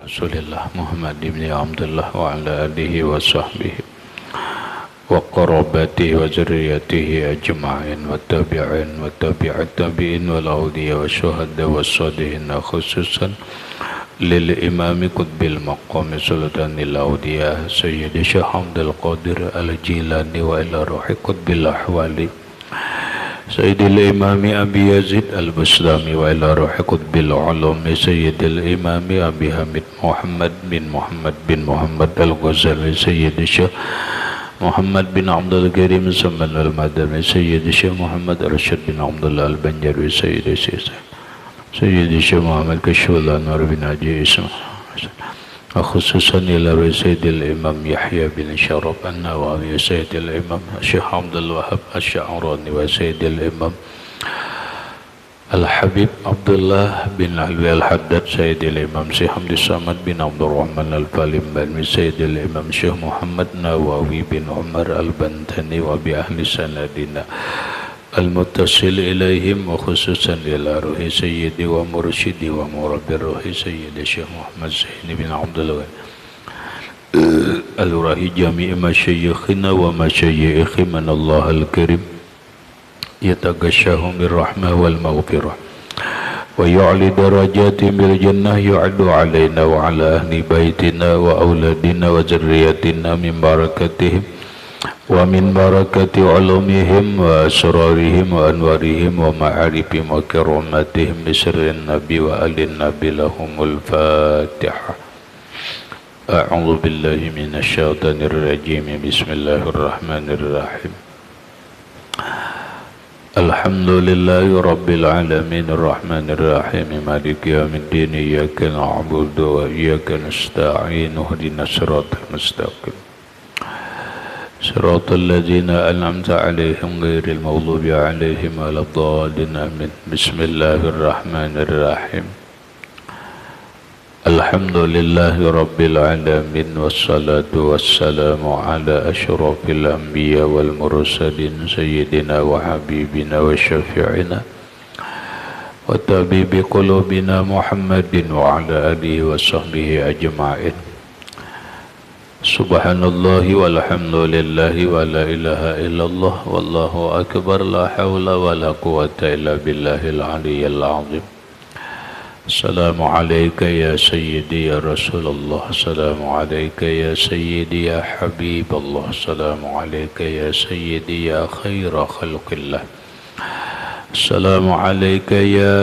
Rasulillah Muhammad ibn Abdullah wa ala alihi wa sahbihi wa qarabatihi wa zurriyatihi ajma'in wa tabi'in wa tabi'at tabi'in wal awliya wa syuhada wa salihin khususan lil imami qutbil maqam sultanil awliya sayyidi Syekh Abdul Qadir al-Jilani wa ila ruhi qutbil ahwali Sayyidil Imami Abi Yazid Al-Bustami wa ila ruhi qutbil ulumi Sayyidil Imami Abi Hamid Muhammad bin Muhammad Al-Ghazali Sayyidi Syekh Muhammad bin Abdul Karim Samman Al-Madani Sayyidi Syekh Muhammad Arsyad bin Abdullah Al-Banjarwi Sayyidi Syekh Muhammad Kashful Anwar bin Haji Ismail khususan ila Sayyidil Imam Yahya bin Syaraf An-Nawawi Sayyidil Imam Syekh Abdul Wahab Asy-Sya'rani wa Sayyidil Imam Al-Habib Abdullah bin Alwi Al-Haddad Sayyidil Imam Syekh Hamdi Samad bin Abdul Rahman Al-Falimban Sayyidil Imam Syekh Muhammad Nawawi bin Umar Al-Bantani wa bi ahli sanadina Al-Muttasil ilaihim wa khususan ila ruhi sayyidi wa mursyidi wa murabbir ruhi sayyidi Syekh Muhammad Zaini bin Abdul Al-Rahi jami'i masyayikhina wa masyayikhi man Allah al-Karim yataghashahum birrahmah wal maghfirah wa yu'li darajatim bil jannah yu'addu alaina wa ala ahli baitina wa auladina wa zurriyatina min barakatihim wa min barakati ulumihim wa asrarihim wa anwarihim wa ma'arifim wa karamatihim bi sirrin nabi wa alin nabi lahumul fatihah. A'udzu billahi minasy syaithanir rajim. Bismillahirrahmanirrahim. Alhamdulillahi rabbil alamin arrahmanir rahim maliki yaumiddin iyyaka na'budu wa iyyaka nasta'in ihdinas siratal mustaqim صراط الذين أنعمت عليهم غير المغضوب عليهم ولا الضالين آمين بسم الله الرحمن الرحيم الحمد لله رب العالمين والصلاة والسلام على أشرف الأنبياء والمرسلين سيدنا وحبيبنا وشفيعنا وطبيب قلوبنا محمد وعلى آله وصحبه أجمعين Subhanallahi walhamdulillahi wa la ilaha illallah wallahu akbar la hawla wa la quwata illa billahil aliyyil azim. Assalamu alayka ya sayyidi ya Rasulullah, assalamu alayka ya sayyidi ya Habiballah, assalamu alayka ya sayyidi ya khaira khalqillah, assalamu alayka ya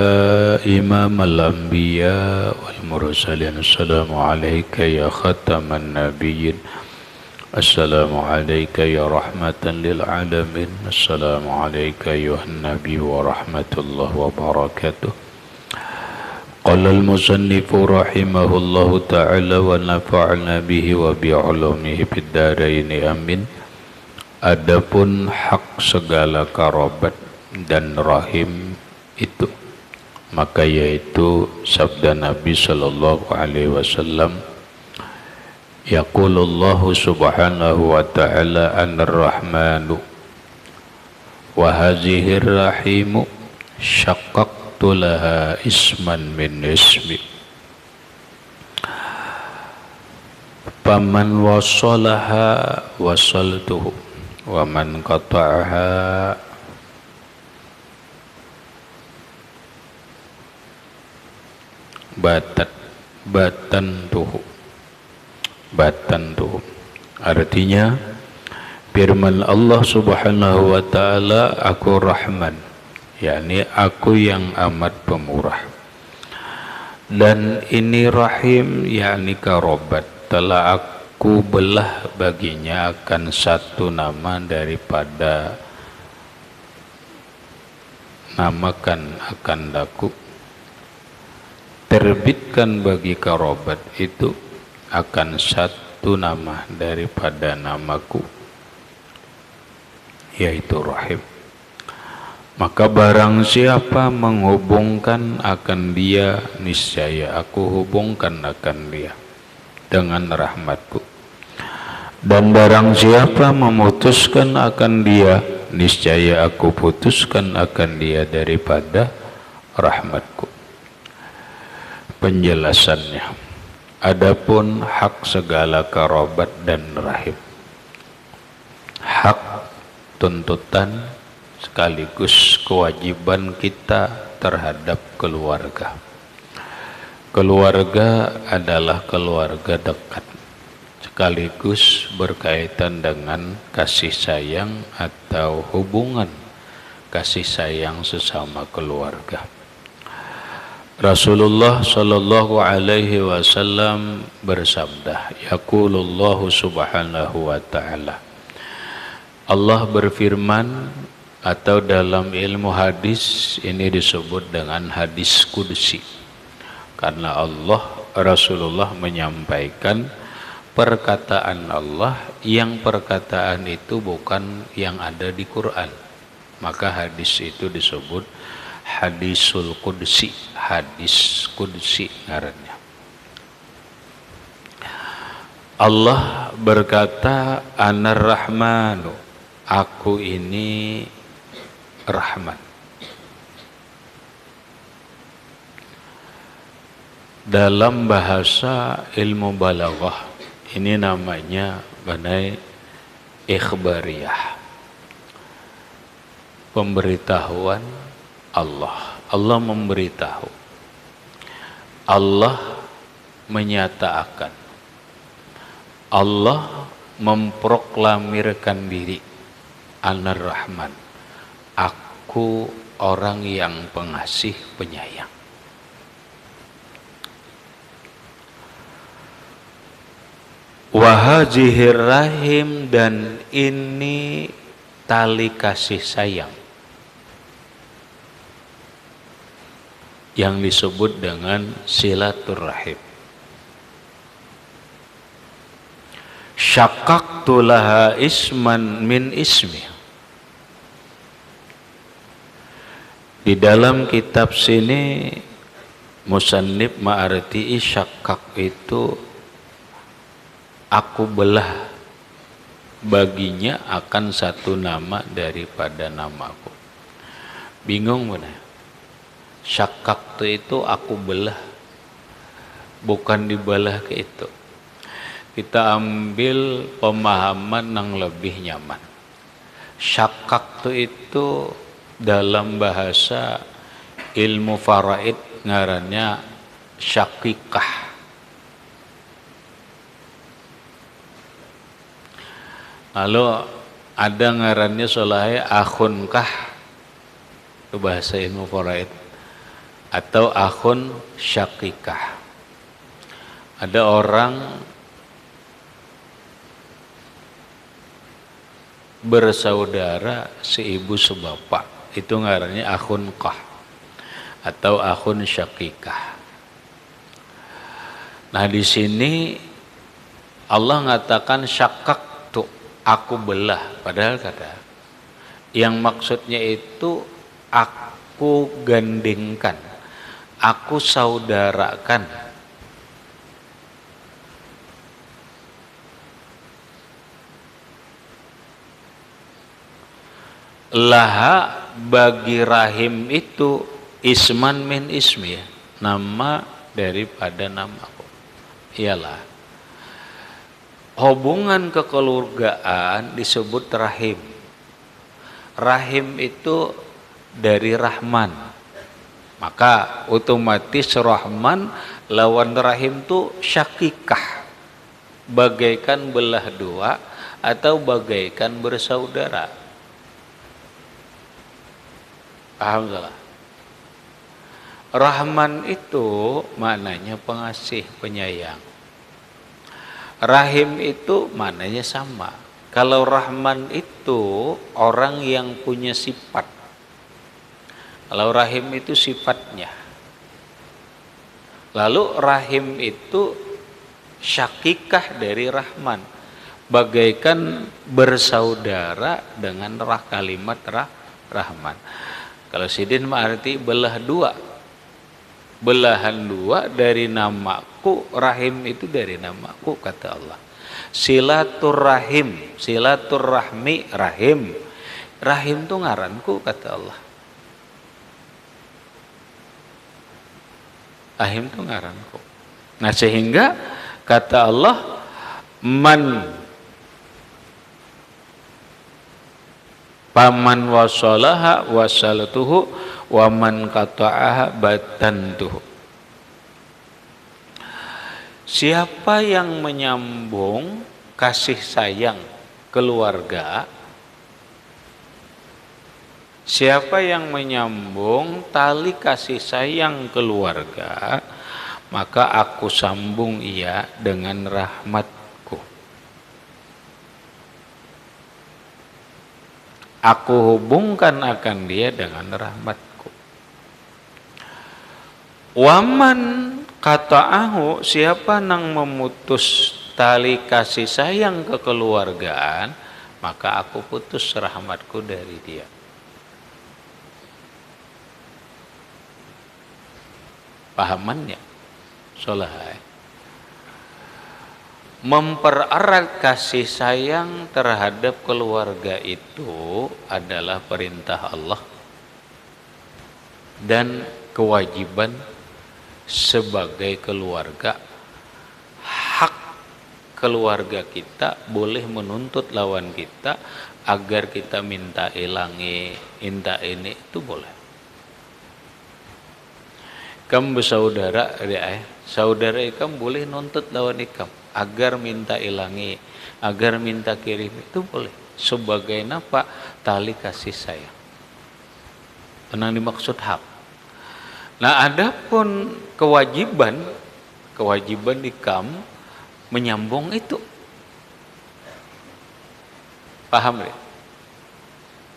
imam al-anbiya wal mursalin, assalamu alayka ya khataman nabiyyin, assalamu alayka ya rahmatan lil alamin, assalamu alayka ya nabi wa rahmatullah wa barakatuh. Qala al-musannifu rahimahullahu ta'ala wa nafa'na bihi wa bi ulumihi fid dharaini amin. Adapun hak segala karabat dan rahim itu, maka yaitu sabda Nabi sallallahu alaihi wasallam, yaqulullahu subhanahu wa ta'ala ar-rahmanu wa hazihir rahimu syaqqaqtu laha isman min ismi faman wasalaha wasaltuhu wa man qata'aha batan tuhu. Artinya firman Allah subhanahu wa ta'ala, aku Rahman, yakni aku yang amat pemurah, dan ini Rahim yakni karobat, telah aku belah baginya akan satu nama daripada namakan akan daku, terbitkan bagi karobat itu akan satu nama daripada namaku, yaitu Rahim. Maka barang siapa menghubungkan akan dia, niscaya aku hubungkan akan dia dengan rahmatku. Dan barang siapa memutuskan akan dia, niscaya aku putuskan akan dia daripada rahmatku. Penjelasannya, Adapun hak segala kerabat dan rahim, hak tuntutan sekaligus kewajiban kita terhadap keluarga. Keluarga adalah keluarga dekat, sekaligus berkaitan dengan kasih sayang atau hubungan kasih sayang sesama keluarga. Rasulullah sallallahu alaihi wasallam bersabda, yaqulullahu subhanahu wa ta'ala, Allah berfirman, atau dalam ilmu hadis ini disebut dengan hadis qudsi, karena Allah, Rasulullah menyampaikan perkataan Allah yang perkataan itu bukan yang ada di Quran, maka hadis itu disebut hadisul qudsi, hadis qudsi ngarannya. Allah berkata, Anar Rahmanu, aku ini Rahman. Dalam bahasa ilmu balaghah ini namanya banai ikhbariyah, pemberitahuan Allah. Allah memberitahu, Allah menyatakan, Allah memproklamirkan diri, Anar Rahman, aku orang yang pengasih penyayang. Wahajihir rahim, dan ini tali kasih sayang yang disebut dengan silaturrahim. Syakaktu laha isman min ismi. Di dalam kitab sini musannif ma'arti syakak itu aku belah baginya akan satu nama daripada namaku. Bingung benar. Syakak itu aku belah, bukan dibelah ke itu. Kita ambil pemahaman yang lebih nyaman. Syakak itu dalam bahasa ilmu faraid ngarannya syakikah. Lalu ada ngarannya solahe akhunkah, itu bahasa ilmu faraid, atau akhun syakikah. Ada orang bersaudara seibu sebapak, itu ngarannya akhunkah atau akhun syakikah. Nah di sini Allah mengatakan syakak tuh, aku belah, padahal kata yang maksudnya itu aku gandengkan, aku saudarakan. Laha bagi rahim itu isman min ismi, nama daripada namaku. Iyalah hubungan kekeluargaan disebut rahim. Rahim itu dari Rahman, maka otomatis Rahman lawan rahim itu syakikah, bagaikan belah dua atau bagaikan bersaudara. Paham salah? Rahman itu maknanya pengasih, penyayang. Rahim itu maknanya sama. Kalau Rahman itu orang yang punya sifat. Kalau rahim itu sifatnya. Lalu rahim itu syakikah dari Rahman, bagaikan bersaudara dengan kalimat Rahman. Kalau sidin arti belah dua, belahan dua dari namaku, rahim itu dari namaku, kata Allah. Silaturrahim, silaturrahmi, rahim. Rahim itu ngaranku, kata Allah. Rahim itu ngaranku. Nah sehingga kata Allah, paman wasalaha wasaltuhu wa man qata'aha batantuhu. Siapa yang menyambung kasih sayang keluarga, siapa yang menyambung tali kasih sayang keluarga, maka aku sambung ia dengan rahmatku. Aku hubungkan akan dia dengan rahmatku. Waman qata'ahu, siapa nang memutus tali kasih sayang kekeluargaan, maka aku putus rahmatku dari dia. Pahamannya Solahai. Mempererat kasih sayang terhadap keluarga itu adalah perintah Allah dan kewajiban sebagai keluarga. Hak keluarga kita boleh menuntut lawan kita agar kita minta ilangi, minta ini, itu boleh. Kamu bersaudara, saudara ikam boleh nuntut lawan ikam agar minta ilangi, agar minta kirim, itu boleh. Sebagai apa? Tali kasih sayang. Tenang dimaksud hak. Nah, adapun kewajiban ikam menyambung itu. Paham ya?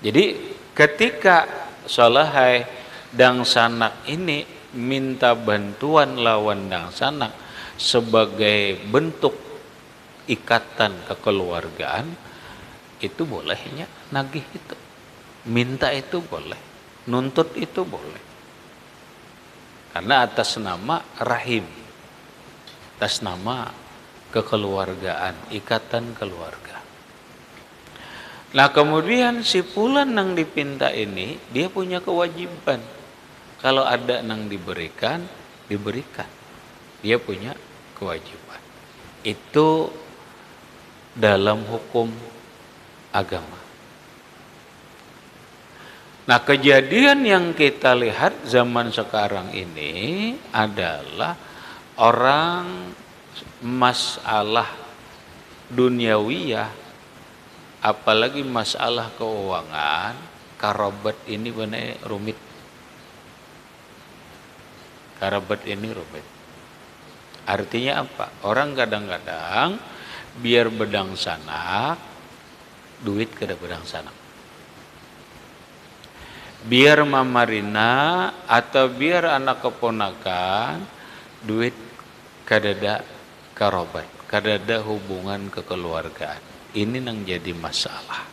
Jadi ketika Solahai dang sanak ini minta bantuan lawan dang sanak sebagai bentuk ikatan kekeluargaan, itu bolehnya nagih itu. Minta itu boleh, nuntut itu boleh. Karena atas nama rahim, atas nama kekeluargaan, ikatan keluarga. Nah kemudian si fulan nang dipinta ini, dia punya kewajiban. Kalau ada nang diberikan. Dia punya kewajiban. Itu dalam hukum agama. Nah kejadian yang kita lihat zaman sekarang ini adalah orang masalah duniawiyah, apalagi masalah keuangan, karabat ini benar rumit. Karabat ini rumit. Artinya apa? Orang kadang-kadang biar bedang sanak, duit kada bedang sanak. Biar mamarina atau biar anak keponakan, duit kadada karabat, kadada hubungan kekeluargaan. Ini nang jadi masalah.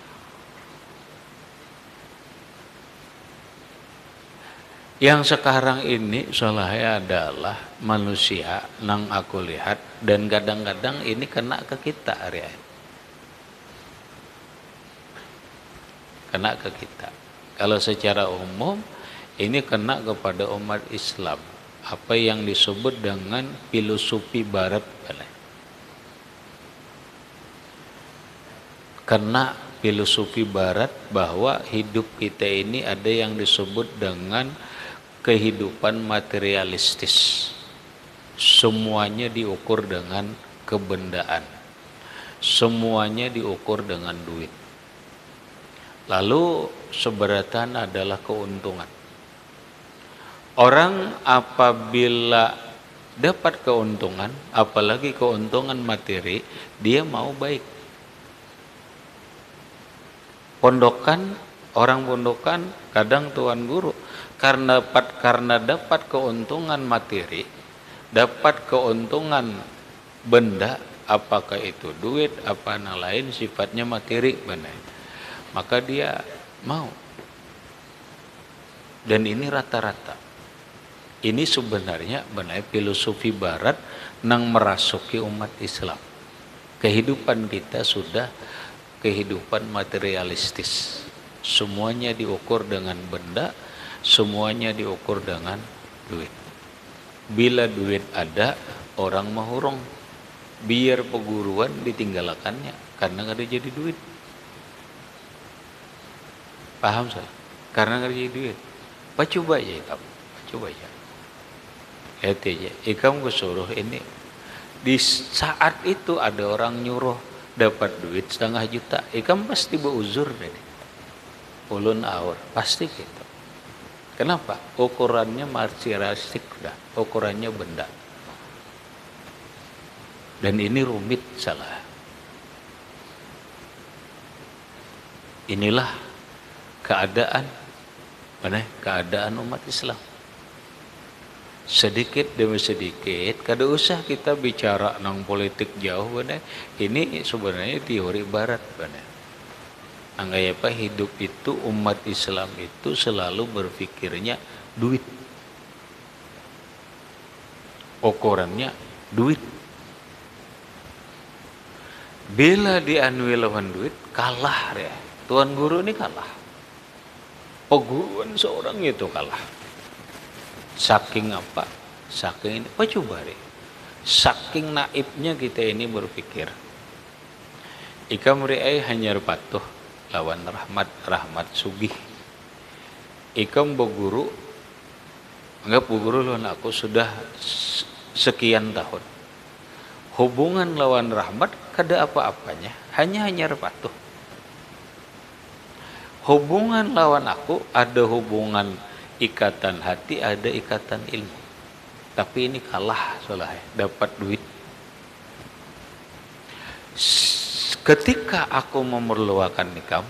Yang sekarang ini Solahai adalah manusia nang aku lihat, dan kadang-kadang ini kena ke kita Arya. Kena ke kita. Kalau secara umum ini kena kepada umat Islam, apa yang disebut dengan filosofi barat. Kena filosofi barat bahwa hidup kita ini ada yang disebut dengan kehidupan materialistis. Semuanya diukur dengan kebendaan. Semuanya diukur dengan duit. Lalu seberatan adalah keuntungan. Orang apabila dapat keuntungan, apalagi keuntungan materi, dia mau baik. Pondokan, orang pondokan, kadang tuan guru, karena dapat keuntungan materi, dapat keuntungan benda, apakah itu duit, apa yang lain sifatnya materi, benar. Maka dia mau. Dan ini rata-rata. Ini sebenarnya benar filosofi barat nang merasuki umat Islam. Kehidupan kita sudah kehidupan materialistis. Semuanya diukur dengan benda, semuanya diukur dengan duit. Bila duit ada, orang mahurong biar peguruan ditinggalkannya karena nggak ada jadi duit. Paham saya? Karena nggak ada jadi duit. Pak coba aja kamu, coba aja. Lihat aja, kamu kesuruh ini. Di saat itu ada orang nyuruh dapat duit 1,5 juta, kamu pasti beuzur deh. Ulun awur, pasti gitu. Kenapa? Ukurannya materialistik dah, ukurannya benda. Dan ini rumit salah. Inilah keadaan umat Islam. Sedikit demi sedikit, kada usah kita bicara nang politik jauh, bener. Ini sebenarnya teori barat, bener. Anggap apa hidup itu umat Islam itu selalu berpikirnya duit. Ukurannya duit. Bila dianui lawan duit, kalah ya. Tuan guru ini kalah. Peguruan seorang itu kalah. Saking apa? Saking ini, apa coba deh. Saking naibnya kita ini berpikir. Ika meriai hanya patuh lawan rahmat sugih. Ika beguru, anggap beguru lawan aku sudah sekian tahun. Hubungan lawan rahmat kada apa-apanya, hanya patuh. Hubungan lawan aku ada hubungan ikatan hati, ada ikatan ilmu. Tapi ini kalah soalnya dapat duit. Ketika aku memerlukan nikam,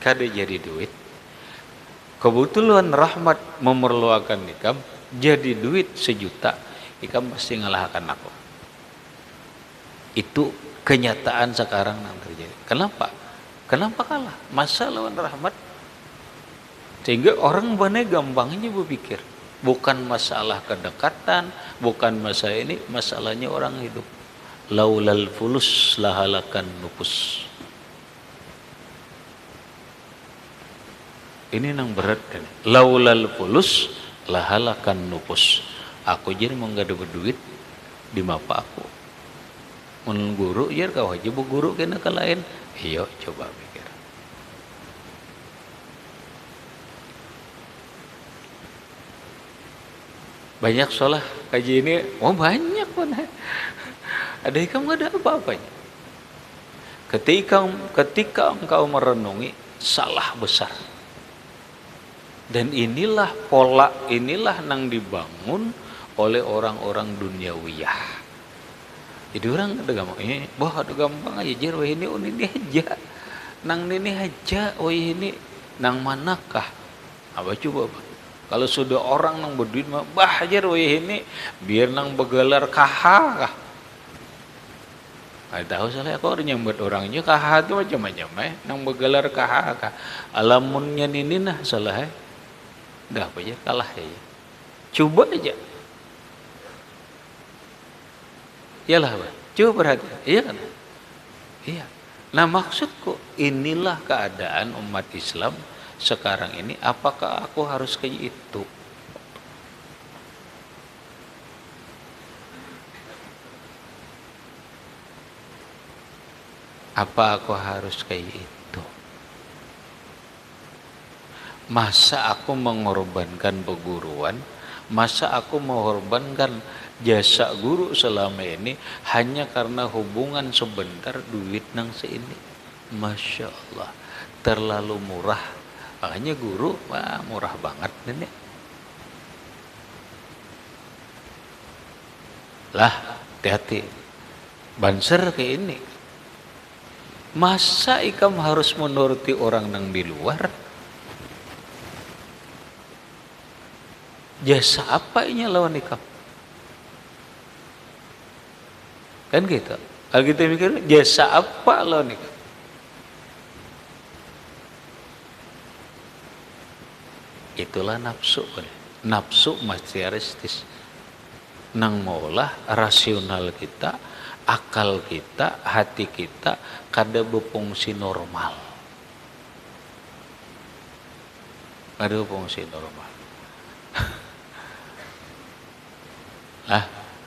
kada jadi duit. Kebetulan rahmat memerlukan nikam, jadi duit 1 juta, ikam pasti ngalahkan aku. Itu kenyataan sekarang yang terjadi. Kenapa? Kenapa kalah? Masa lawan rahmat? Sehingga orang banyak gampangnya berpikir. Bukan masalah kedekatan, bukan masalah ini, masalahnya orang hidup. Laulal fulus lahalakan nupus. Ini yang berat kan. Laulal fulus lahalakan nupus. Aku jadi mau nggak dapat duit, di mapa aku. Mun guru, ya kau aja bu guru kena ke lain. Iyo, coba pikir. Banyak solah kaji ini, banyak pun. Ada kamu ada apa-apanya. Ketika engkau merenungi, salah besar. Dan inilah pola, inilah yang dibangun oleh orang-orang duniawiyah. Jadi orang ada gampang, ada gampang aja, jer, wah ini aja. Nang ini aja, wah ini, nang manakah? Apa coba, Pak? Kalau sudah orang nang berduit, ajar, wah ini, biar nang begelar kahah. Nggak tahu salah, aku orang nyambut orangnya kahah itu macam-macam, nang begelar kahah. Alamunnya ini nah salah, dah apa aja, kalah aja. Coba aja. Iyalah, Pak. Coba perhatian. Iya kan? Iya. Nah maksudku, inilah keadaan umat Islam sekarang ini. Apakah aku harus kayak itu? Apa aku harus kayak itu? Masa aku mengorbankan peguruan? Masa aku mengorbankan jasa guru selama ini hanya karena hubungan sebentar duit nang seini? Masya Allah, terlalu murah. Makanya guru murah banget nenek. Lah, hati-hati. Banser kayak ini. Masa ikam harus menuruti orang nang di luar? Jasa apa ini lawan ikam? Kan gitu. Kalau kita mikir, jasa apa lawan ikam? Itulah nafsu. Nafsu materialistis. Nang maulah rasional kita, akal kita, hati kita kada berfungsi normal. Kada berfungsi normal.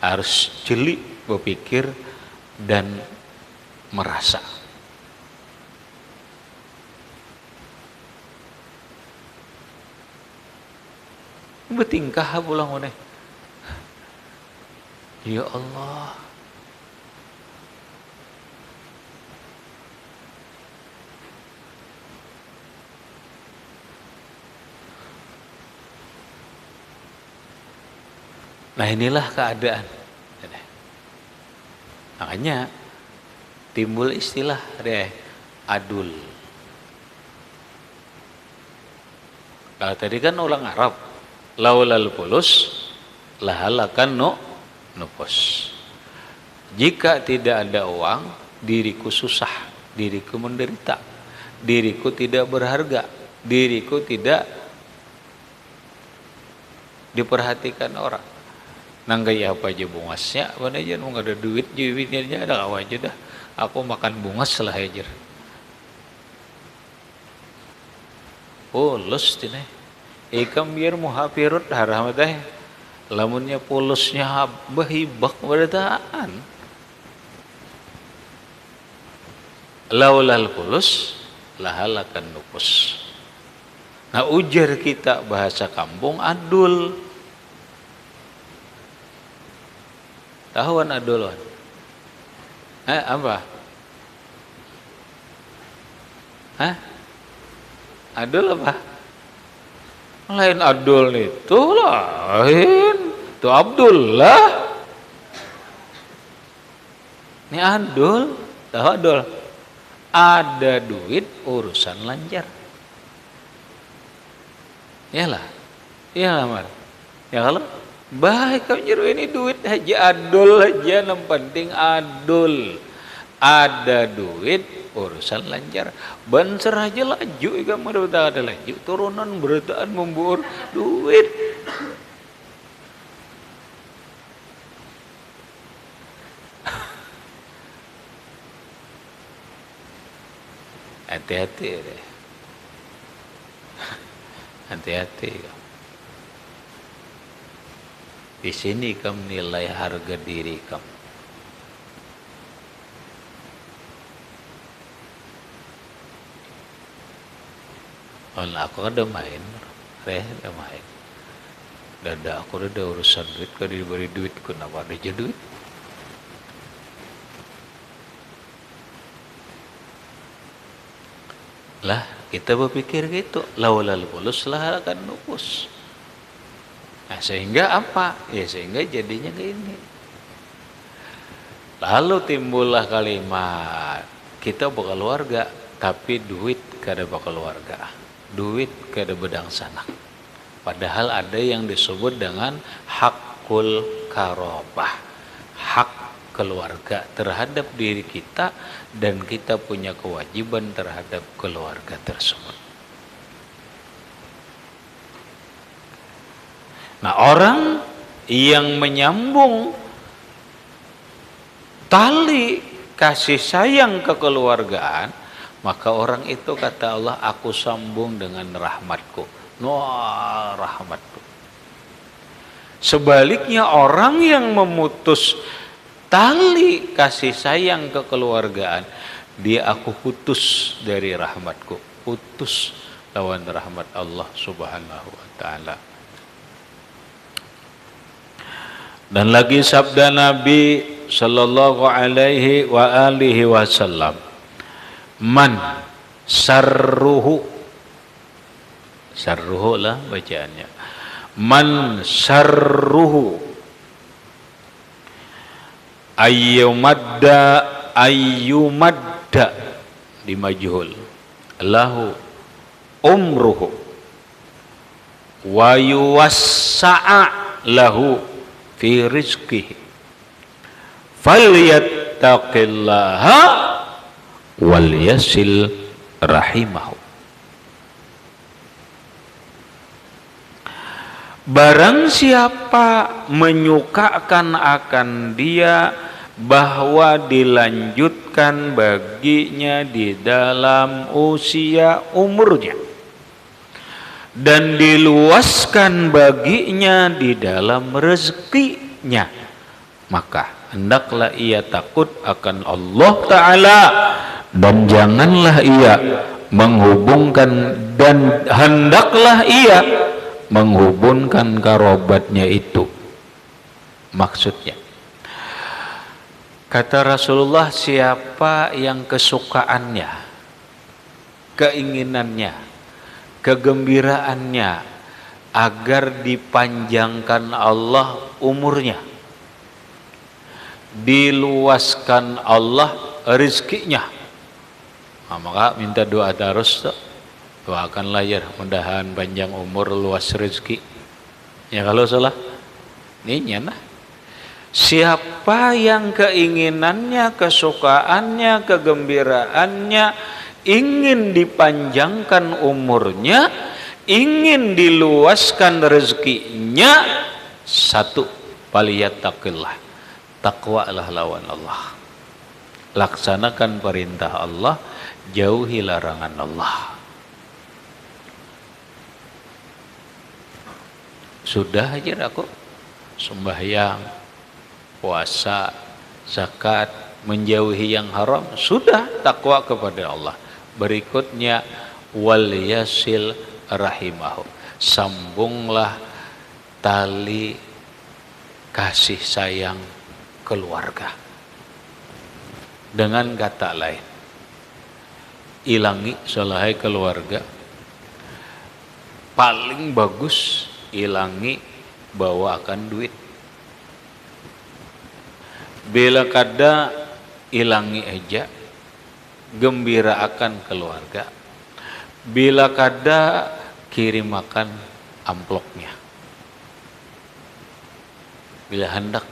harus jeli berpikir dan merasa. Betingkah pulang mana? Ya Allah. Nah inilah keadaan. Makanya timbul istilah deh adul. Kalau tadi kan ulang Arab, laulal fulus lahalakan nufus. Jika tidak ada uang, diriku susah, diriku menderita, diriku tidak berharga, diriku tidak diperhatikan orang. Nanggai apa aja bungasnya, mana aja nggak ada duit, duitnya aja ada apa aja dah. Aku makan bungas lah aja. Polos tine. Ikam biar muhafirut haram teh. Lamunnya polosnya bahibak berdaan. Laulal polos lahalakan nufus. Nah ujar kita bahasa kampung adul. Tahuan adulon. Apa? Adul apa? Lain adul itu lain. Itu Abdullah. Ini adul. Tahu adul? Ada duit urusan lancar. Iyalah. Iyalah Mar. Ya kalau baik kamu nyeru ini duit aja adul aja, yang penting adul. Ada duit urusan lancar. Banser aja laju, kamu udah ada laju. Turunan beritaan membur duit. Hati-hati deh. Hati-hati. Di sini kamu nilai harga diri kamu. Kalau aku ada main, ada main. Dada aku ada urusan duit, kalau diberi duit, kenapa ada aja duit? Lah, kita berpikir gitu. Laulal fulus lahalakan nufus. Nah, sehingga apa? Ya sehingga jadinya gini. Lalu timbullah kalimat kita berkeluarga, tapi duit kada berkeluarga, duit kada bedang sanak. Padahal ada yang disebut dengan hakul karobah, hak keluarga terhadap diri kita, dan kita punya kewajiban terhadap keluarga tersebut. Nah, orang yang menyambung tali kasih sayang kekeluargaan, maka orang itu kata Allah, aku sambung dengan rahmatku. Wah, rahmatku. Sebaliknya orang yang memutus tali kasih sayang kekeluargaan, dia aku putus dari rahmatku, putus lawan rahmat Allah Subhanahu wa ta'ala. Dan lagi sabda Nabi sallallahu alaihi wa alihi wasallam, man sarruhu, sarruhu lah bacaannya, man sarruhu ayyumadda di majhul lahu umruhu wa yuwassa'a lahu fi rizqihi falyattaqillaha wal yasil rahimahu. Barang siapa menyukakan akan dia bahwa dilanjutkan baginya di dalam usia umurnya dan diluaskan baginya di dalam rezekinya, maka hendaklah ia takut akan Allah Ta'ala, dan janganlah ia menghubungkan, dan hendaklah ia menghubungkan karabatnya itu. Maksudnya, kata Rasulullah, siapa yang kesukaannya, keinginannya, kegembiraannya agar dipanjangkan Allah umurnya, diluaskan Allah rezekinya, maka minta doa terus. Doakanlah ya, mudahan panjang umur, luas rezeki. Ya kalau salah ini nah. Siapa yang keinginannya, kesukaannya, kegembiraannya ingin dipanjangkan umurnya, ingin diluaskan rezekinya, satu, falyattaqillah, takwalah lawan Allah, laksanakan perintah Allah, jauhi larangan Allah. Sudah aja aku sembahyang, puasa, zakat, menjauhi yang haram, sudah takwa kepada Allah. Berikutnya, wal yasil rahimahu, sambunglah tali kasih sayang keluarga. Dengan kata lain, ilangi selahai keluarga. Paling bagus ilangi bawakan duit. Bila kada ilangi aja, gembirakan keluarga. Bila kada kirimakan amplopnya. Bila hendak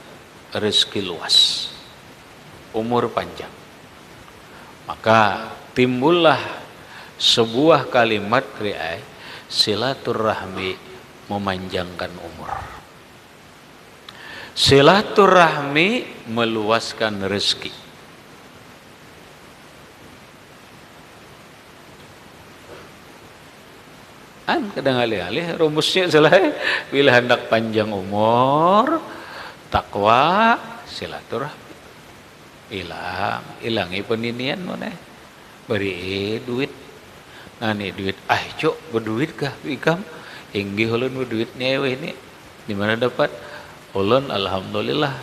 rezeki luas, umur panjang, maka timbullah sebuah kalimat riai, silaturahmi memanjangkan umur. Silaturahmi meluaskan rezeki. Kadang alih-alih rumusnya selesai, bila hendak panjang umur, takwa, silaturahmi. Ilangi peninian mana? Beri duit. Nah nih duit, cok berduit kah ikam? Inggi ulun berduit nyewe ini. Di mana dapat? Ulun alhamdulillah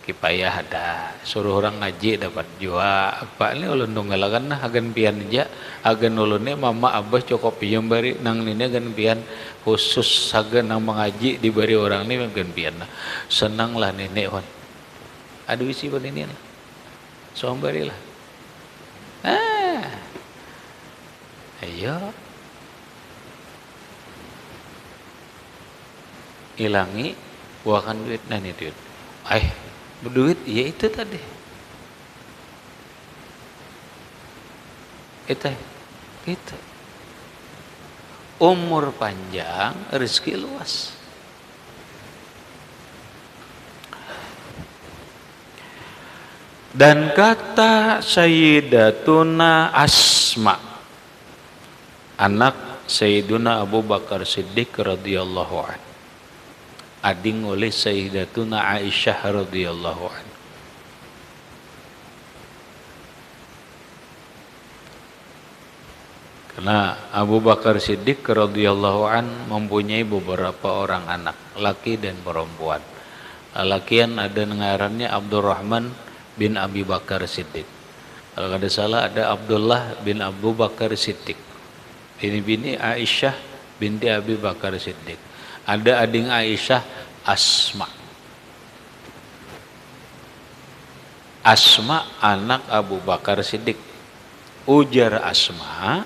kipayah ada, suruh orang ngaji dapat jua apa ini ulun tunggalakan nah agan pian aja, agan ulunnya mama abah cukup pinjam bari nang ini agan pian khusus agan nang mengaji dibari orang ini agan pian nah senang lah nenek wan aduh isi pun ini lah sombari lah ayo ilangi buahkan duit nah ini duit berduit ya itu tadi itu umur panjang rezeki luas. Dan kata Sayyidatuna Asma anak Sayyiduna Abu Bakar Siddiq radhiyallahu anhu, ading oleh Sayyidatuna Aisyah radhiyallahu anha. Karena Abu Bakar Siddiq radhiyallahu anhu mempunyai beberapa orang anak, laki dan perempuan. Lakian ada ngarannya Abdurrahman bin Abi Bakar Siddiq. Kalau ada salah ada Abdullah bin Abu Bakar Siddiq. Ini bini Aisyah binti Abi Bakar Siddiq. Ada ading Aisyah Asma. Asma anak Abu Bakar Siddiq. Ujar Asma,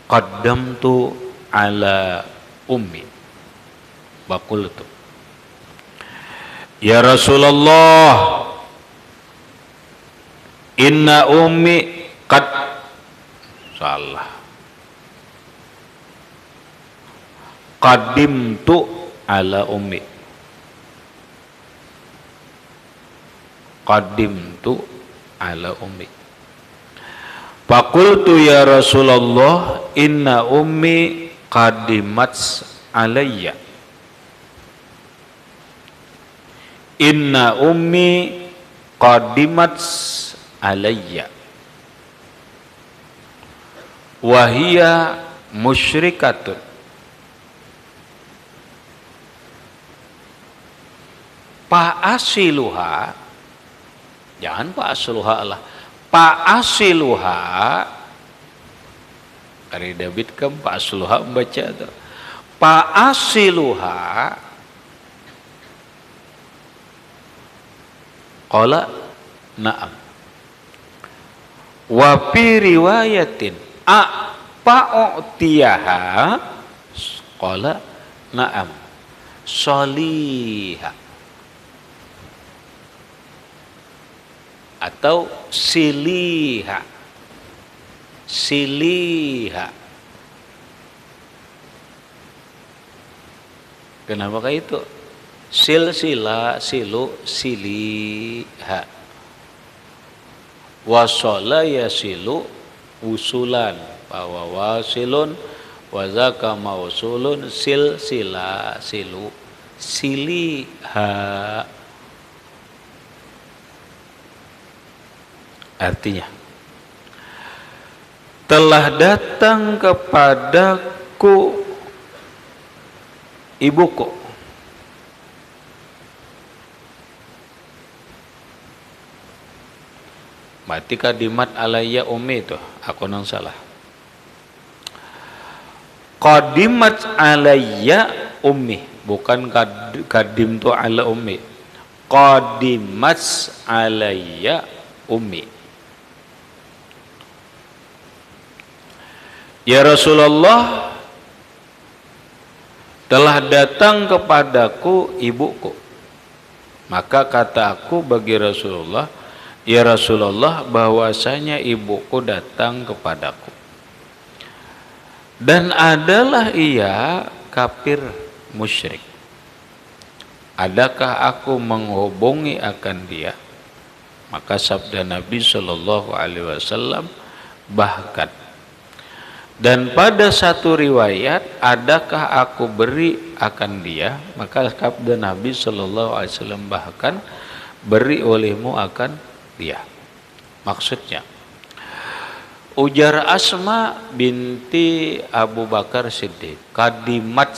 qaddamtu ala ummi. Baqultu, ya Rasulullah, inna ummi qad salah. Qadimtu ala ummi. Qadimtu ala ummi. Faqultu ya Rasulullah inna ummi qadimat alayya. Inna ummi qadimat alayya wa hiya musyrikatun. Fa'asiluha, jangan fa'asiluha Allah, fa'asiluha, dari David kan fa'asiluha membaca itu. Fa'asiluha, qala na'am. Wa fi riwayatin fa'u'tiyaha, qala na'am. Sholiha atau siliha, siliha. Kenapa kayak itu? Silsila, silu, siliha. Wasala yasilu usulan, bahwa wasilun wazaka mausulun, silsila, silu, siliha. Artinya, telah datang kepadaku ibuku. Mati kadimat alayya ummi itu, aku nang salah. Qadimat alayya ummi, bukan kadim tu ala ummi. Qadimat alayya ummi. Ya Rasulullah, telah datang kepadaku ibuku. Maka kata aku bagi Rasulullah, ya Rasulullah, bahwasanya ibuku datang kepadaku. Dan adalah ia kafir musyrik. Adakah aku menghubungi akan dia? Maka sabda Nabi Shallallahu Alaihi Wasallam, bahkan. Dan pada satu riwayat, adakah aku beri akan dia? Maka sabda Nabi Shallallahu Alaihi Wasallam, bahkan beri olehmu akan dia. Maksudnya, ujar Asma binti Abu Bakar Siddiq, qadimat,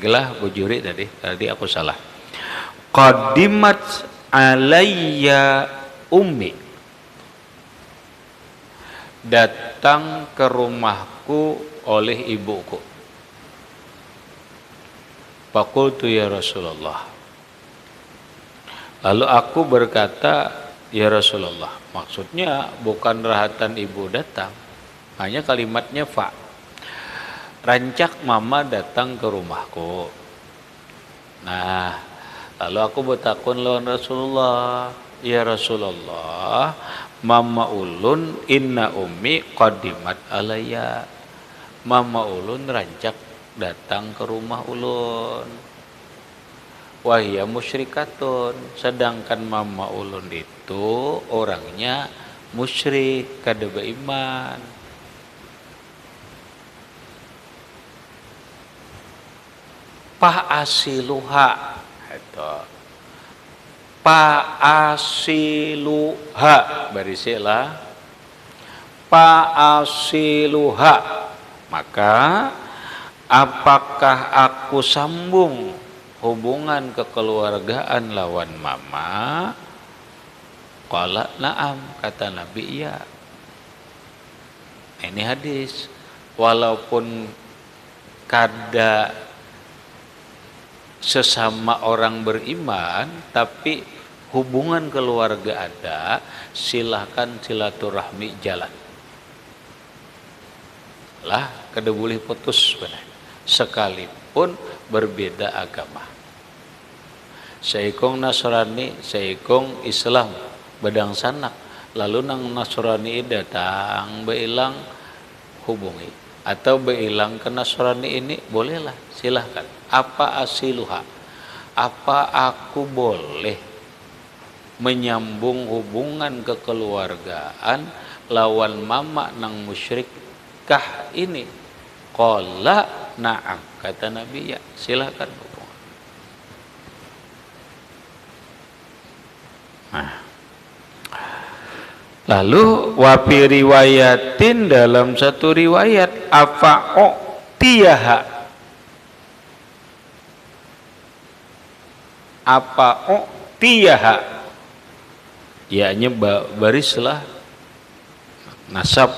gelah bujuri tadi aku salah. Qadimat alayya ummi, datang ke rumahku oleh ibuku. Faqultu ya Rasulullah, lalu aku berkata, ya Rasulullah, maksudnya bukan rahatan ibu datang, hanya kalimatnya fa. Rancak mama datang ke rumahku. Nah, lalu aku bertakun lawan Rasulullah, ya Rasulullah, mama ulun inna ummi qadimat alayya. Mama ulun rancak datang ke rumah ulun. Wahia musyrikatun, sedangkan mama ulun itu orangnya musyrik, kada beriman. Fa'asiluha, itu fa'asiluha, barisilah fa'asiluha. Maka apakah aku sambung hubungan kekeluargaan lawan mama? Qala na'am, kata Nabi, iya. Ini hadis, walaupun kada sesama orang beriman, tapi hubungan keluarga ada, silahkan silaturahmi jalan. Lah, kada boleh putus benar, sekalipun berbeda agama. Seikong Nasrani, seikong Islam, badang sanak, lalu nang Nasrani datang beilang, hubungi, atau beilang ke Nasrani ini, bolehlah, silahkan. Apa asiluha? Apa aku boleh menyambung hubungan kekeluargaan lawan mama nang musyrikkah ini? Qala na'am, kata Nabi, ya silakan hubungan. Nah, lalu wafi riwayatin, dalam satu riwayat, afa'tiyaha, yakni barislah nasab,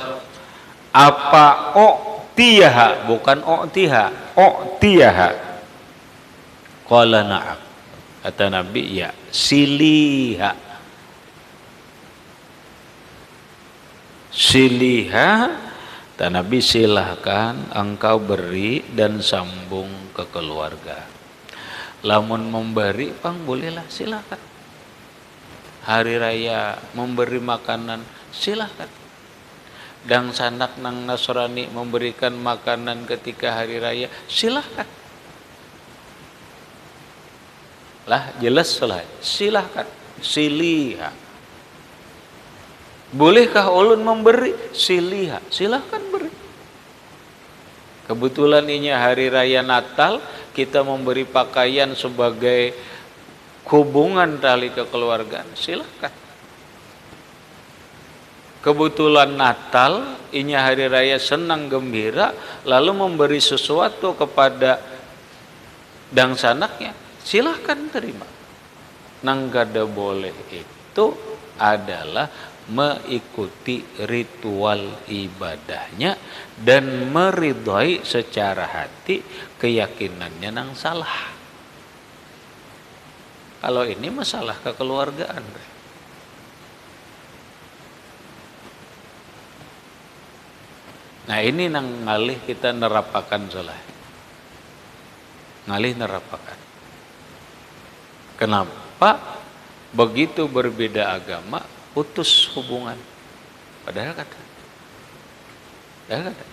tiyaha, bukan tiha, tiyaha. Qala na'am, kata Nabi, ya siliha, kata Nabi, silahkan engkau beri dan sambung ke keluarga. Lamun memberi pang bolehlah, silahkan. Hari raya memberi makanan, silahkan. Dan sanak nang Nasrani memberikan makanan ketika hari raya, silahkan. Lah jelas lah, silahkan. Siliha. Bolehkah ulun memberi? Siliha, silahkan beri. Kebetulan ini hari raya Natal, kita memberi pakaian sebagai hubungan tali kekeluargaan, silahkan. Kebetulan Natal, ini hari raya senang gembira, lalu memberi sesuatu kepada dang sanaknya, silahkan terima. Nang kada boleh itu adalah mengikuti ritual ibadahnya dan meridhai secara hati keyakinannya nang salah. Kalau ini masalah kekeluargaan, nah ini nang ngalih kita nerapakan salah. Ngalih nerapakan. Kenapa begitu berbeda agama putus hubungan? Padahal kata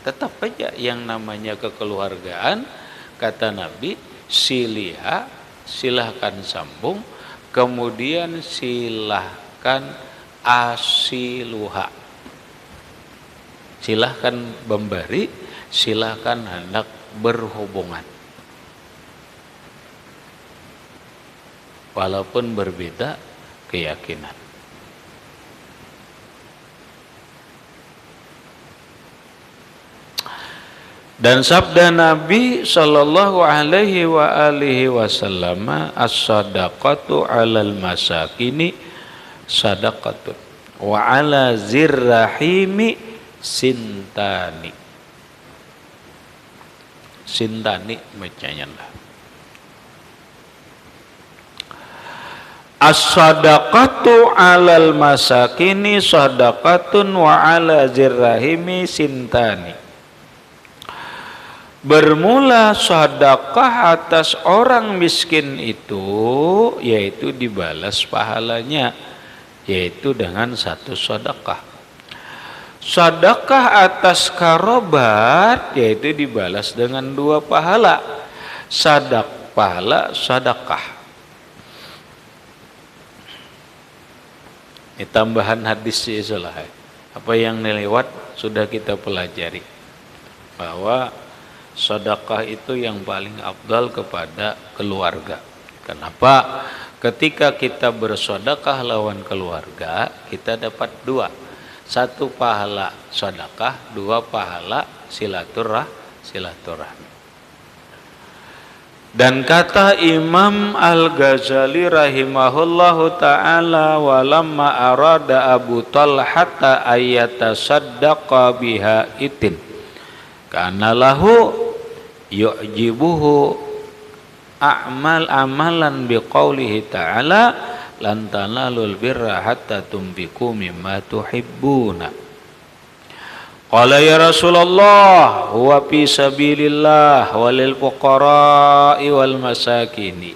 tetap aja yang namanya kekeluargaan, kata Nabi, siliha, silahkan sambung, kemudian silahkan asiluha, silahkan memberi, silahkan hendak berhubungan. Walaupun berbeda keyakinan. Dan sabda Nabi sallallahu alaihi wa alihi wasallam, as-sadaqatu 'alal masakini sadaqatun wa 'ala zirrahimi sintani. Sintani bacanya lah. As-sadaqatu 'alal masakini sadaqatun wa 'ala zirrahimi sintani. Bermula sedekah atas orang miskin itu, yaitu dibalas pahalanya, yaitu dengan satu sedekah. Sedekah atas karobat, yaitu dibalas dengan dua pahala. Pahala sedekah. Ini tambahan hadis istilah. Apa yang lewat sudah kita pelajari, bahwa sedekah itu yang paling afdal kepada keluarga. Kenapa? Ketika kita bersedekah lawan keluarga, kita dapat dua. Satu pahala sedekah, dua pahala silaturahmi. Dan kata Imam Al-Ghazali rahimahullahu ta'ala, walamma arada Abu Talhata ayyatasaddaqa biha itin kana lahu yu'jibuhu amalan biqaulihi ta'ala lan tanalul birra hatta tunfiqu mimma tuhibbuna. Qala ya Rasulullah huwa fi sabilillah walil fuqara'i wal masakini.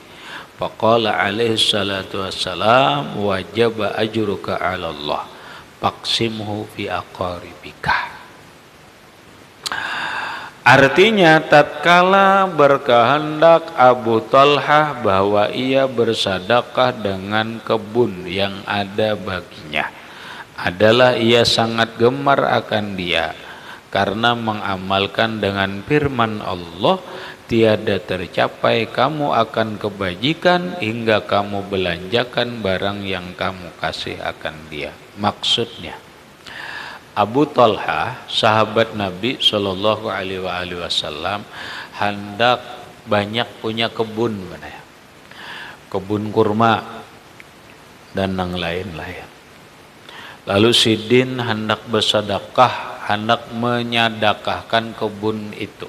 Faqala alaihi salatu wassalam wajaba ajruka 'ala Allah faqsimhu fi aqaribika. Artinya tatkala berkehendak Abu Talhah bahwa ia bersedekah dengan kebun yang ada baginya, adalah ia sangat gemar akan dia, karena mengamalkan dengan firman Allah tiada tercapai kamu akan kebajikan hingga kamu belanjakan barang yang kamu kasih akan dia. Maksudnya Abu Talha, sahabat Nabi Shallallahu Alaihi Wasallam, hendak banyak punya kebun, kebun kurma dan yang lain-lain. Lalu Sidin hendak bersedekah, hendak menyadakahkan kebun itu.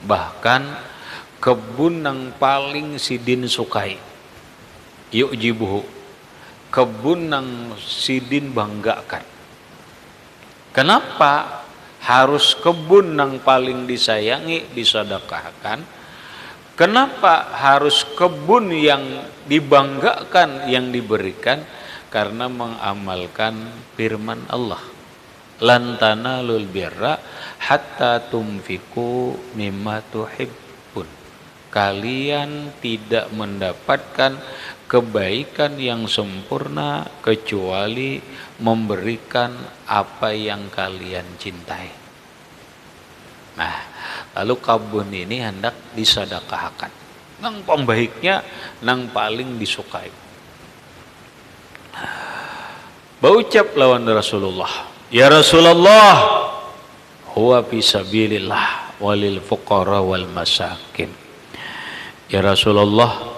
Bahkan kebun yang paling Sidin sukai, yuk jibuhu, kebun yang Sidin banggakan. Kenapa harus kebun yang paling disayangi disedekahkan? Kenapa harus kebun yang dibanggakan yang diberikan? Karena mengamalkan firman Allah. Lan tanalul birra hatta tumfiku mimma tuhibbun. Kalian tidak mendapatkan kebaikan yang sempurna kecuali memberikan apa yang kalian cintai. Nah, lalu kebun ini hendak disedekahkan. Nang pembaiknya, nang paling disukai. Baucap lawan Rasulullah, ya Rasulullah, huwa fisabilillah walil fuqara wal masakin. Ya Rasulullah,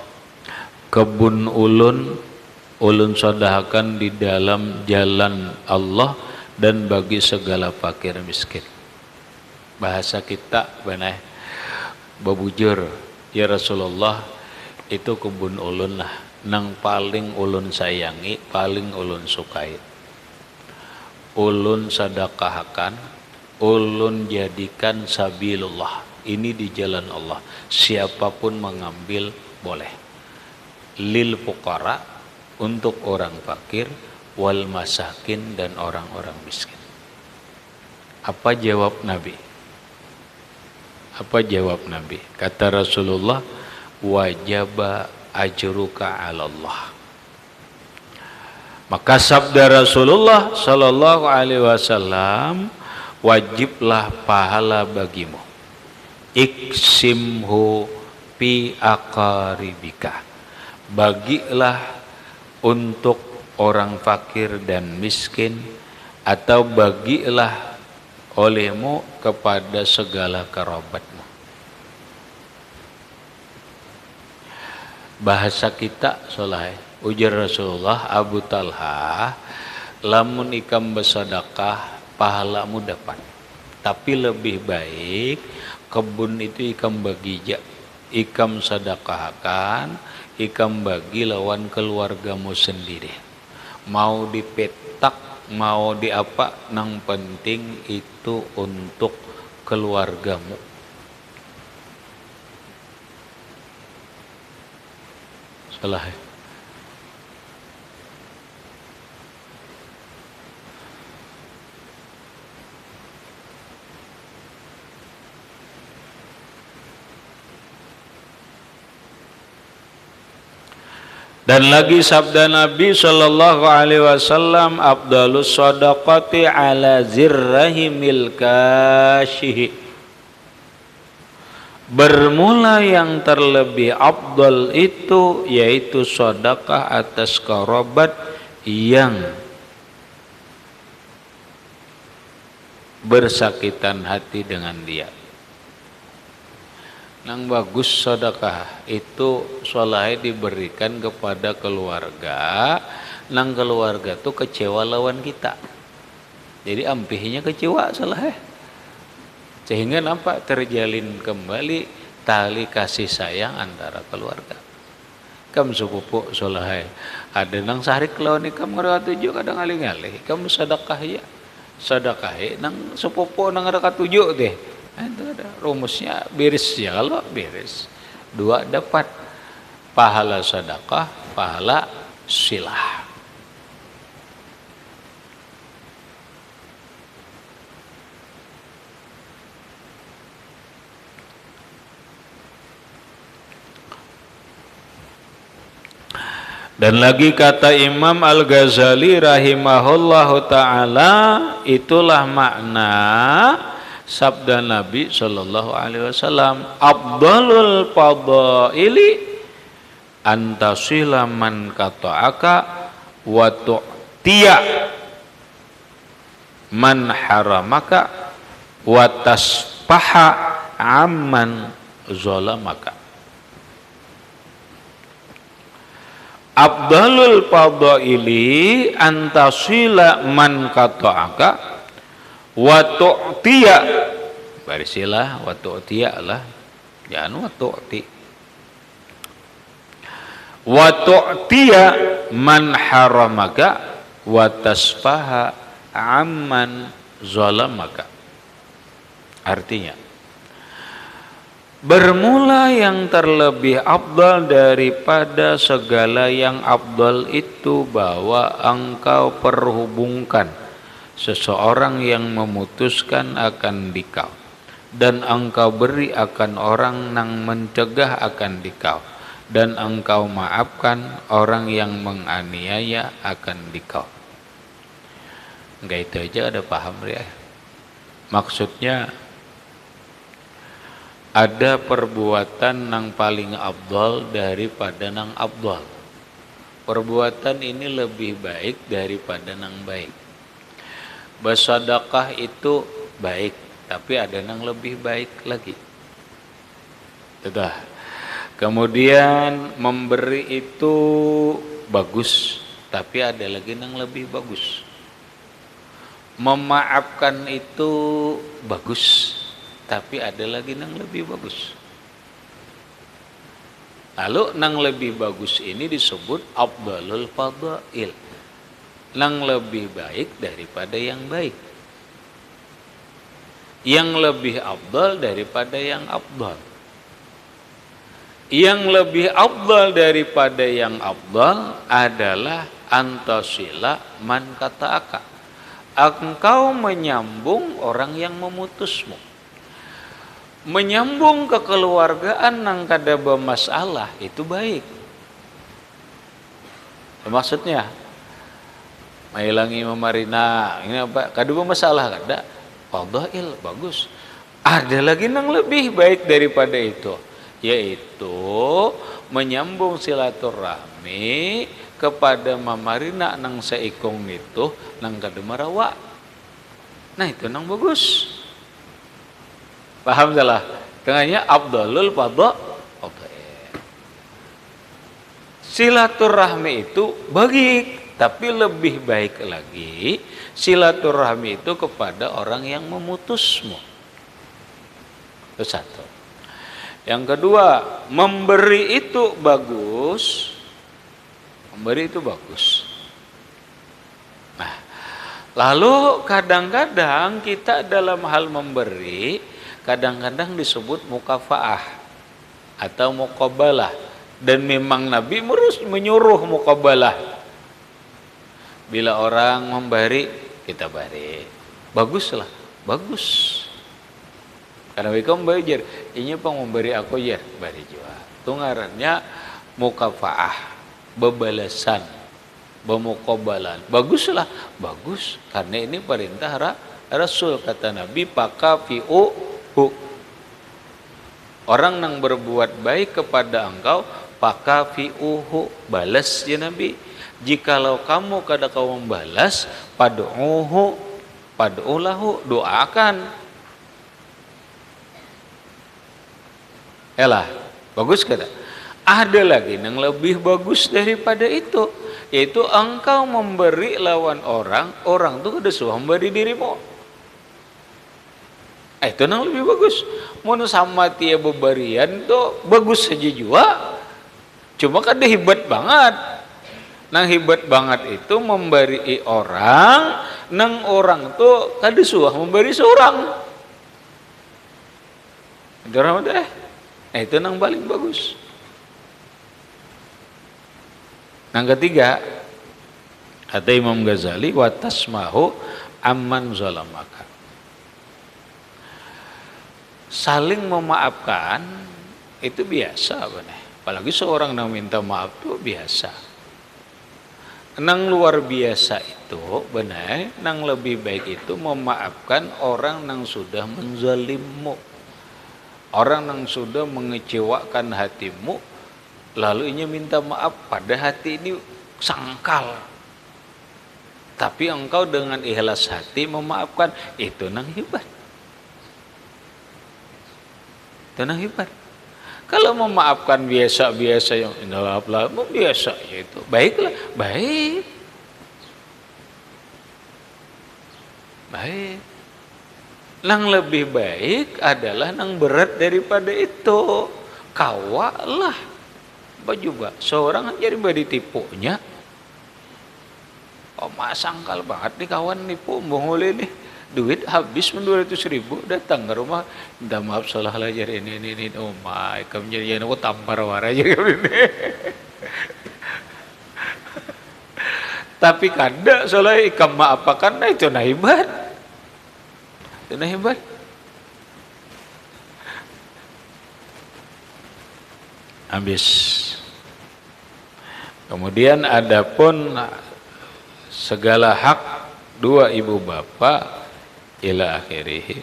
kebun ulun sedekahkan di dalam jalan Allah dan bagi segala fakir miskin. Bahasa kita benar babujur, ya Rasulullah, itu kebun ulun lah nang paling ulun sayangi, paling ulun sukai. Ulun sedekahkan, ulun jadikan sabilullah. Ini di jalan Allah. Siapapun mengambil boleh. Lil fuqara, untuk orang fakir, wal masakin, dan orang-orang miskin. Apa jawab Nabi? Apa jawab Nabi? Kata Rasulullah, wajaba ajruka 'ala Allah. Maka sabda Rasulullah sallallahu alaihi wasallam, wajiblah pahala bagimu. Iksimhu fi aqaribika. Bagilah untuk orang fakir dan miskin, atau bagilah olehmu kepada segala kerabatmu. Bahasa kita soleh, ujar Rasulullah, Abu Talha, lamun ikam bersedekah pahalamu dapat, tapi lebih baik kebun itu ikam bagi, ikam sedekahkan, ikam bagi lawan keluargamu sendiri. Mau dipetak, mau di apa, nang penting itu untuk keluargamu. Salah. Dan lagi sabda Nabi sallallahu alaihi wasallam, afdalus shadaqati ala zirrahimil kashihi. Bermula yang terlebih afdal itu yaitu sedekah atas kerabat yang bersakitan hati dengan dia. Nang bagus sedekah itu soleh diberikan kepada keluarga, nang keluarga tuh kecewa lawan kita, jadi ampihnya kecewa soleh, sehingga nampak terjalin kembali tali kasih sayang antara keluarga. Kam sepupu soleh ada nang sarik lawan ikam ngaraka tujuh kadang alih-alih kamu sedekah ya, sedekah nang sepupu nang ngaraka tujuh deh. Itu ada rumusnya, beres ya. Kalau beres dua dapat pahala sedekah, pahala silah. Dan lagi kata Imam Al-Ghazali rahimahullahu ta'ala, itulah makna Sabda Nabi sallallahu alaihi wasallam, afdalul fadaili antasila man qata'aka wa tu'tiya man haramaka wa tasfaha amman zalamaka. Afdalul fadaili antasila man qata'aka wa tu'tiya, barisilah wa tu'tiya lah, jangan wa tu'ti, wa tu'tiya man haramaka wa tasfaha amman zalamaka. Artinya, bermula yang terlebih afdal daripada segala yang afdal itu, bahwa engkau perhubungkan seseorang yang memutuskan akan dikau, dan engkau beri akan orang yang mencegah akan dikau, dan engkau maafkan orang yang menganiaya akan dikau. Enggak, itu aja ada paham ya. Maksudnya ada perbuatan yang paling afdal daripada yang afdal. Perbuatan ini lebih baik daripada yang baik. Bersedekah itu baik, tapi ada yang lebih baik lagi. Sudah. Kemudian memberi itu bagus, tapi ada lagi yang lebih bagus. Memaafkan itu bagus, tapi ada lagi yang lebih bagus. Lalu yang lebih bagus ini disebut afdalul fadail, yang lebih baik daripada yang baik, yang lebih afdal daripada yang afdal. Yang lebih afdal daripada yang afdal adalah antasila man qata'aka, engkau menyambung orang yang memutusmu. Menyambung kekeluargaan yang kada bermasalah itu baik. Maksudnya mailangi memarina ini apa? Kada bermasalah, kada. Fadail bagus. Ada lagi yang lebih baik daripada itu, yaitu menyambung silaturahmi kepada mamarina nang seikong itu nang kada marawa. Nah itu nang bagus. Paham salah? Tengahnya afdalul fadail. Silaturahmi itu baik, tapi lebih baik lagi silaturahmi itu kepada orang yang memutusmu. Itu satu. Yang kedua, memberi itu bagus. Memberi itu bagus. Nah, lalu kadang-kadang kita dalam hal memberi kadang-kadang disebut mukafaah atau muqabalah, dan memang Nabi menyuruh muqabalah. Bila orang memberi, kita beri. Baguslah, bagus. Karena mereka membayar, ini pang memberi aku ya, beri juga. Tungarannya mukafaah, bebalasan, bemuqabalan. Baguslah, bagus. Karena ini perintah Rasul, kata Nabi, pakafi'u. Orang yang berbuat baik kepada engkau, pakafi'uhu, balas ya Nabi. Jikalau kamu kada kau membalas, pad'uhu, pad'ulahu, doakan. Elah, bagus kada? Ada lagi yang lebih bagus daripada itu, yaitu engkau memberi lawan orang, orang itu kada suah memberi dirimu. Itu yang lebih bagus. Mun sama tia bebarian tuh bagus saja juga. Cuma kada hebat banget. Nang hebat banget itu memberi orang, nang orang tuh kada suah memberi seorang. Jorang deh. Itu nang paling bagus. Nang ketiga, kata Imam Ghazali, wa tasmahu amman zalamaka. Saling memaafkan itu biasa benar. Apalagi seorang yang minta maaf itu biasa. nang luar biasa itu benar, nang lebih baik itu memaafkan orang nang sudah menzalimmu, orang nang sudah mengecewakan hatimu, lalu inya minta maaf pada hati ini sangkal, tapi engkau dengan ikhlas hati memaafkan, itu nang hebat. Itu nang hebat. Kalau memaafkan biasa-biasa yang indah biasa itu baiklah, baik. Baik. Nang lebih baik adalah nang berat daripada itu. Kawalah. Juga seorang jadi ditipunya. Oh, sangkal banget nih kawan nipu boleh nih. Duit habis 200.000 datang ke rumah, minta maaf salah ajar ini. Oh my, kamu jadi aku tampar warna aja ini. Tapi kada salah ikam apa karena itu nah hebat. Itu nah hebat. Habis. Kemudian adapun segala hak dua ibu bapa ila akhirih,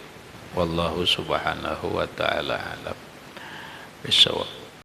wallahu subhanahu wa ta'ala alam bisawab.